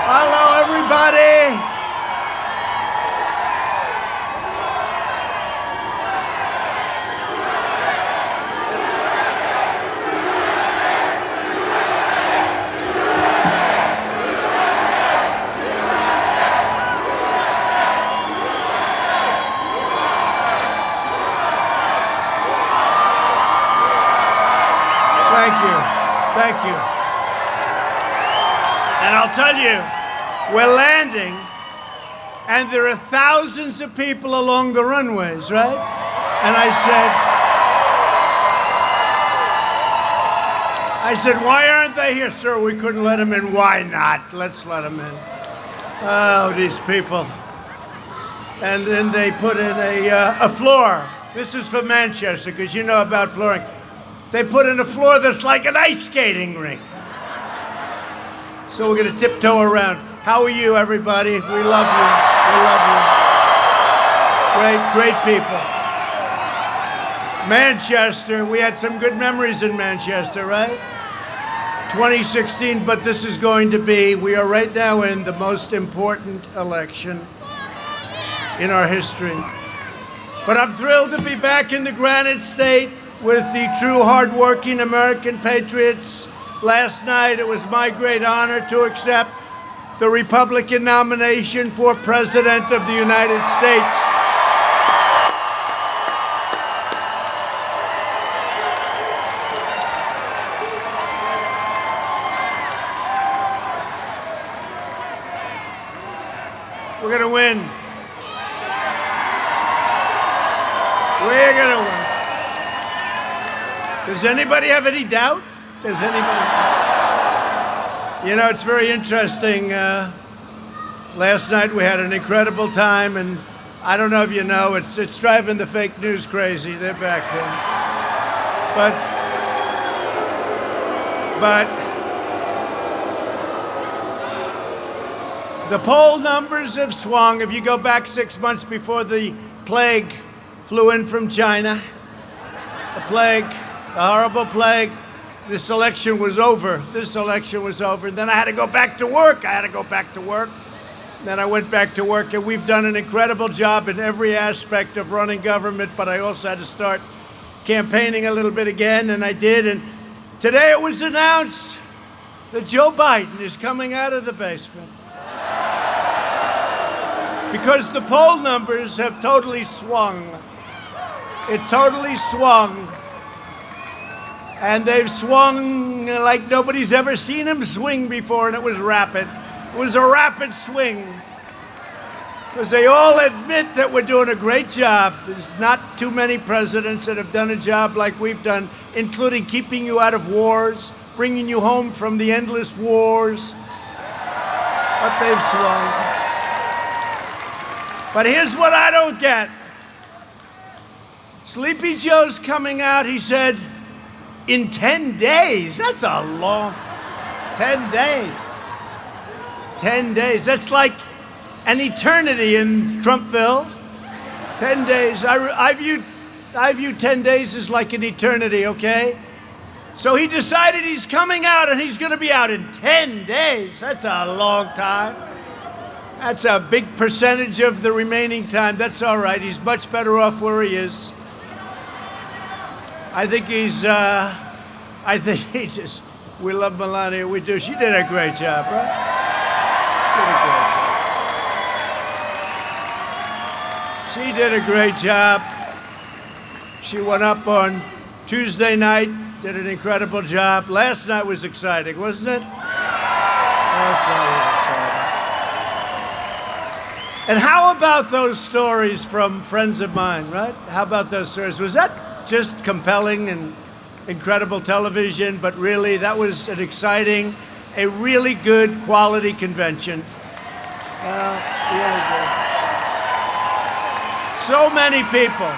Hello, everybody. Thank you. And I'll tell you, we're landing, and there are thousands of people along the runways, right? And I said, why aren't they here? Sir, we couldn't let them in. Why not? Let's let them in. Oh, these people. And then they put in a floor. This is for Manchester, because you know about flooring. They put in a floor that's like an ice skating rink. So we're going to tiptoe around. How are you, everybody? We love you. We love you. Great people. Manchester, we had some good memories in Manchester, right? 2016, but this is going to be, we are right now in the most important election in our history. But I'm thrilled to be back in the Granite State with the true hardworking American patriots. Last night, it was my great honor to accept the Republican nomination for President of the United States. We're going to win. We're going to win. Does anybody have any doubt? Does anybody? You know, it's very interesting. Last night we had an incredible time, and I don't know if you know, it's driving the fake news crazy. They're back there. But the poll numbers have swung. If you go back 6 months before the plague flew in from China, the horrible plague, this election was over. And then I had to go back to work. Then I went back to work, and we've done an incredible job in every aspect of running government, but I also had to start campaigning a little bit again, and I did. And today it was announced that Joe Biden is coming out of the basement. Because the poll numbers have totally swung. It totally swung. And they've swung like nobody's ever seen them swing before, and it was rapid. It was a rapid swing. Because they all admit that we're doing a great job. There's not too many presidents that have done a job like we've done, including keeping you out of wars, bringing you home from the endless wars. But they've swung. But here's what I don't get. Sleepy Joe's coming out, he said, in 10 days. That's a long 10 days. 10 days. That's like an eternity in Trumpville. 10 days. I view 10 days as like an eternity, okay? So he decided he's coming out, and he's going to be out in 10 days. That's a long time. That's a big percentage of the remaining time. That's all right. He's much better off where he is. I think we love Melania, we do. She did a great job, right? She did a great job. She went up on Tuesday night, did an incredible job. Last night was exciting, wasn't it? Last night was exciting. And how about those stories from friends of mine, right? How about those stories? Was that just compelling and incredible television? But really, that was an exciting, a really good quality convention. Really good. So many people.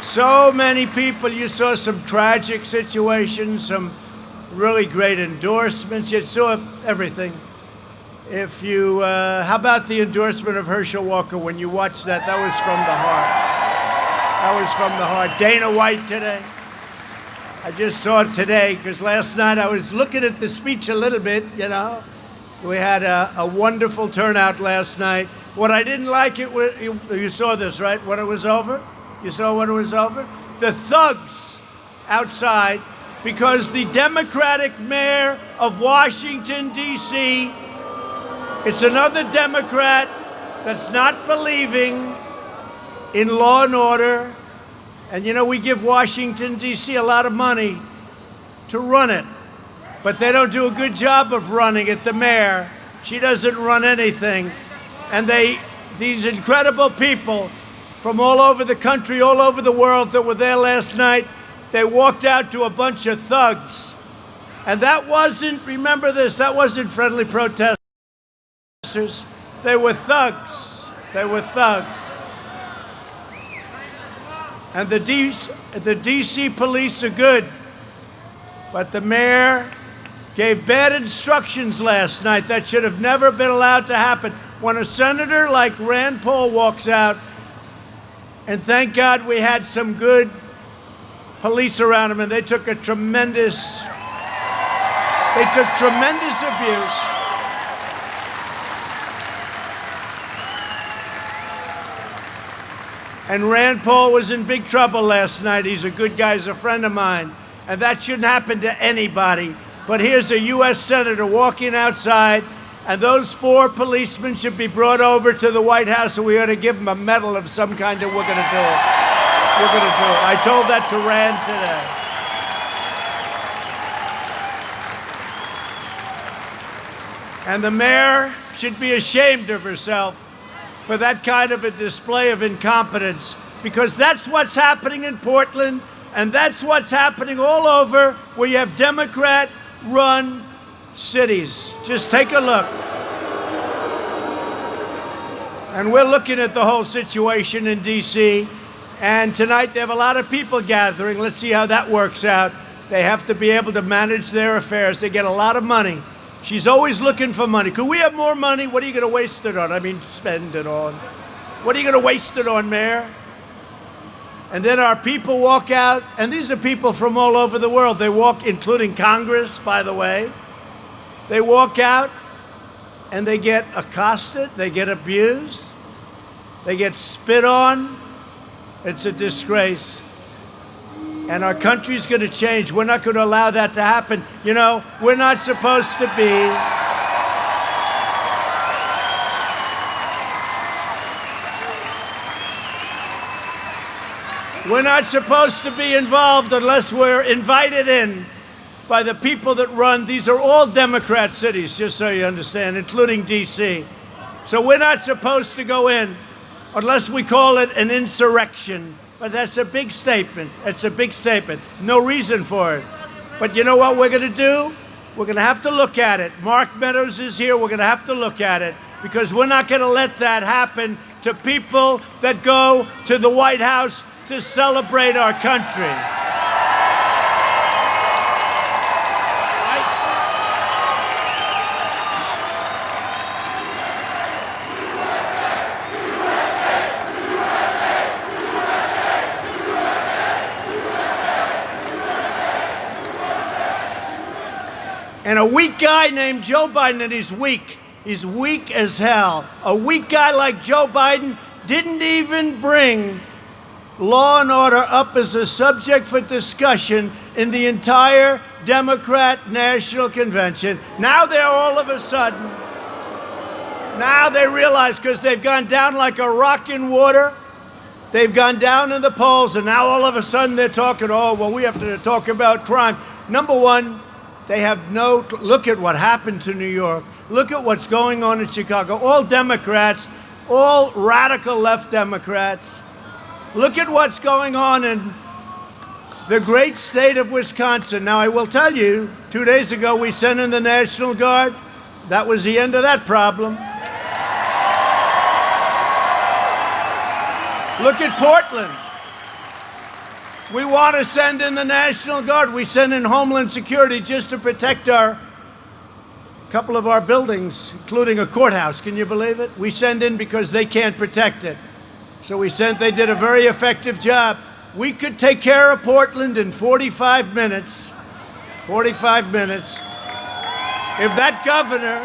So many people. You saw some tragic situations, some really great endorsements. You saw everything. If you, how about the endorsement of Herschel Walker? When you watched that, that was from the heart. That was from the heart. Dana White today. I just saw it today because last night I was looking at the speech a little bit, you know. We had a wonderful turnout last night. What I didn't like, you saw this, right? When it was over? You saw when it was over? The thugs outside, because the Democratic mayor of Washington, D.C., it's another Democrat that's not believing in law and order. And, you know, we give Washington, D.C. a lot of money to run it. But they don't do a good job of running it, the mayor. She doesn't run anything. And these incredible people from all over the country, all over the world that were there last night, they walked out to a bunch of thugs. And that wasn't, remember this, that wasn't friendly protesters. They were thugs. They were thugs. And the DC police are good. But the mayor gave bad instructions last night that should have never been allowed to happen. When a senator like Rand Paul walks out, and thank God we had some good police around him, and they took tremendous abuse. And Rand Paul was in big trouble last night. He's a good guy, he's a friend of mine. And that shouldn't happen to anybody. But here's a U.S. senator walking outside, and those 4 policemen should be brought over to the White House, and we ought to give them a medal of some kind, and we're going to do it. We're going to do it. I told that to Rand today. And the mayor should be ashamed of herself for that kind of a display of incompetence, because that's what's happening in Portland, and that's what's happening all over where you have Democrat-run cities. Just take a look. And we're looking at the whole situation in D.C., and tonight they have a lot of people gathering. Let's see how that works out. They have to be able to manage their affairs. They get a lot of money. She's always looking for money. Could we have more money? What are you going to waste it on? I mean, spend it on. What are you going to waste it on, Mayor? And then our people walk out, and these are people from all over the world. They walk, including Congress, by the way. They walk out, and they get accosted. They get abused. They get spit on. It's a disgrace. And our country's going to change. We're not going to allow that to happen. You know, we're not supposed to be. We're not supposed to be involved unless we're invited in by the people that run. These are all Democrat cities, just so you understand, including D.C. So we're not supposed to go in unless we call it an insurrection. But that's a big statement. It's a big statement. No reason for it. But you know what we're going to do? We're going to have to look at it. Mark Meadows is here. We're going to have to look at it, because we're not going to let that happen to people that go to the White House to celebrate our country. And a weak guy named Joe Biden, and he's weak. He's weak as hell. A weak guy like Joe Biden didn't even bring law and order up as a subject for discussion in the entire Democrat National Convention. Now they're all of a sudden, now they realize, because they've gone down like a rock in water, they've gone down in the polls, and now all of a sudden they're talking, oh, well, we have to talk about crime. Number one, They have no, look at what happened to New York. Look at what's going on in Chicago. All Democrats, all radical left Democrats. Look at what's going on in the great state of Wisconsin. Now, I will tell you, 2 days ago, we sent in the National Guard. That was the end of that problem. Look at Portland. We want to send in the National Guard. We send in Homeland Security just to protect a couple of our buildings, including a courthouse. Can you believe it? We send in because they can't protect it. So they did a very effective job. We could take care of Portland in 45 minutes. 45 minutes. If that governor,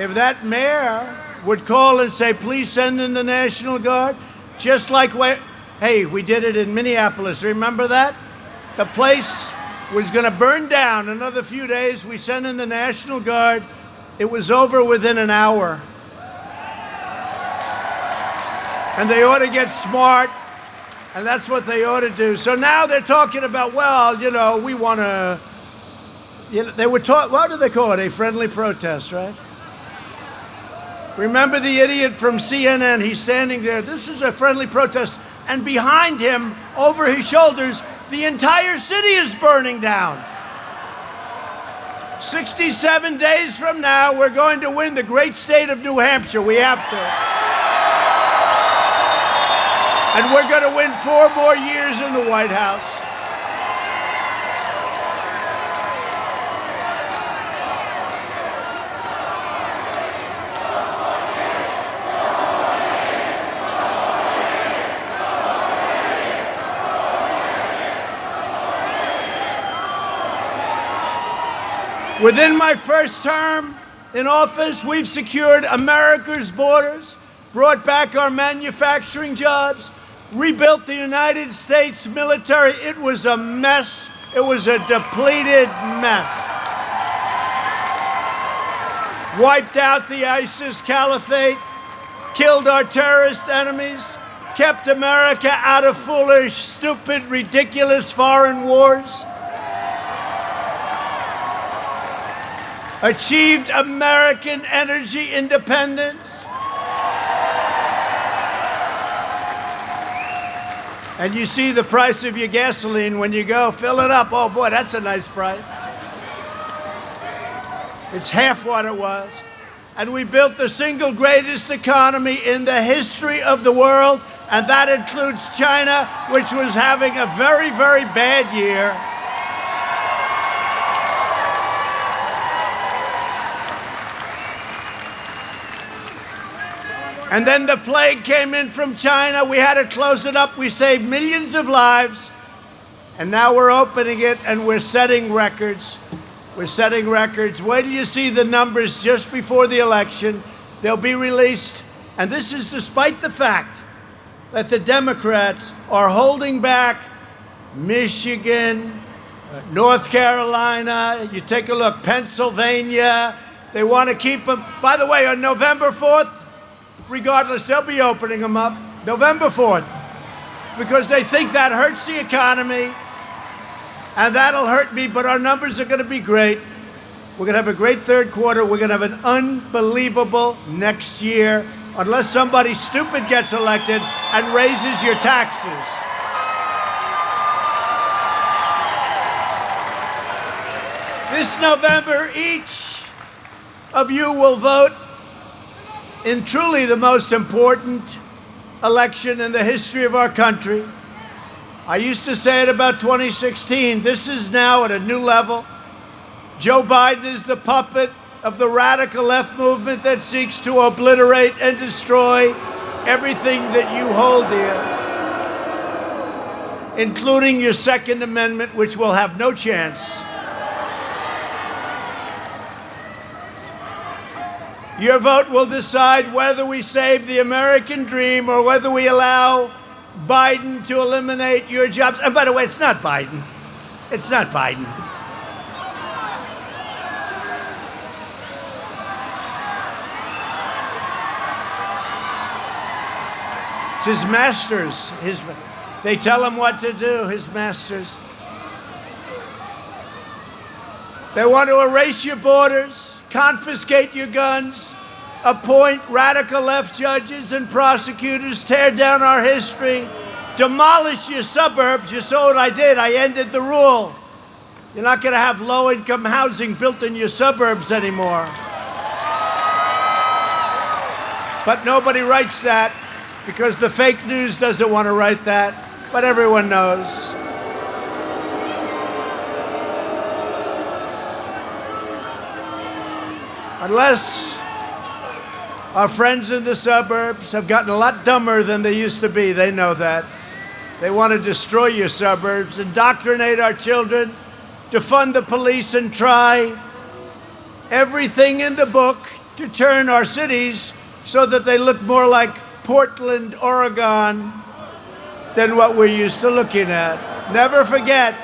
if that mayor would call and say, please send in the National Guard, just like hey, we did it in Minneapolis. Remember that? The place was going to burn down another few days. We sent in the National Guard. It was over within an hour. And they ought to get smart, and that's what they ought to do. So now they're talking about, well, you know, we want to, they were taught, what do they call it? A friendly protest, right? Remember the idiot from CNN? He's standing there. This is a friendly protest. And behind him, over his shoulders, the entire city is burning down. 67 days from now, we're going to win the great state of New Hampshire. We have to. And we're going to win 4 more years in the White House. Within my first term in office, we've secured America's borders, brought back our manufacturing jobs, rebuilt the United States military. It was a mess. It was a depleted mess. Wiped out the ISIS caliphate, killed our terrorist enemies, kept America out of foolish, stupid, ridiculous foreign wars. Achieved American energy independence. And you see the price of your gasoline when you go fill it up. Oh boy, that's a nice price. It's half what it was. And we built the single greatest economy in the history of the world, and that includes China, which was having a very, very bad year. And then the plague came in from China. We had to close it up. We saved millions of lives. And now we're opening it, and we're setting records. We're setting records. Wait till you see the numbers just before the election. They'll be released. And this is despite the fact that the Democrats are holding back Michigan, North Carolina. You take a look, Pennsylvania. They want to keep them. By the way, on November 4th, regardless, they'll be opening them up November 4th because they think that hurts the economy and that'll hurt me, but our numbers are going to be great. We're going to have a great third quarter. We're going to have an unbelievable next year unless somebody stupid gets elected and raises your taxes. This November, each of you will vote in truly the most important election in the history of our country. I used to say it about 2016. This is now at a new level. Joe Biden is the puppet of the radical left movement that seeks to obliterate and destroy everything that you hold dear, including your Second Amendment, which will have no chance. Your vote will decide whether we save the American dream or whether we allow Biden to eliminate your jobs. And by the way, it's not Biden. It's not Biden. It's his masters. They tell him what to do, his masters. They want to erase your borders, confiscate your guns, appoint radical left judges and prosecutors, tear down our history, demolish your suburbs. You saw what I did. I ended the rule. You're not going to have low-income housing built in your suburbs anymore. But nobody writes that because the fake news doesn't want to write that, but everyone knows. Unless our friends in the suburbs have gotten a lot dumber than they used to be, they know that. They want to destroy your suburbs, indoctrinate our children, defund the police, and try everything in the book to turn our cities so that they look more like Portland, Oregon, than what we're used to looking at. Never forget,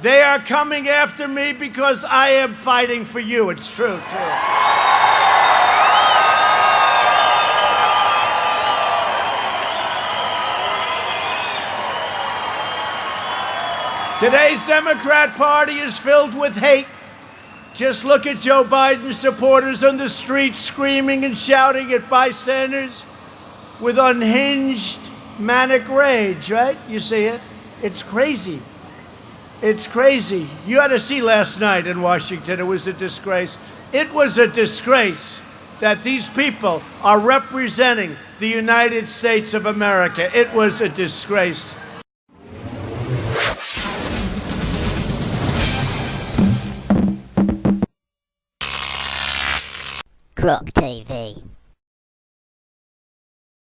they are coming after me because I am fighting for you. It's true, too. Today's Democrat Party is filled with hate. Just look at Joe Biden's supporters on the streets screaming and shouting at bystanders with unhinged, manic rage, right? You see it? It's crazy. It's crazy. You had to see last night in Washington. It was a disgrace. It was a disgrace that these people are representing the United States of America. It was a disgrace. Croc TV.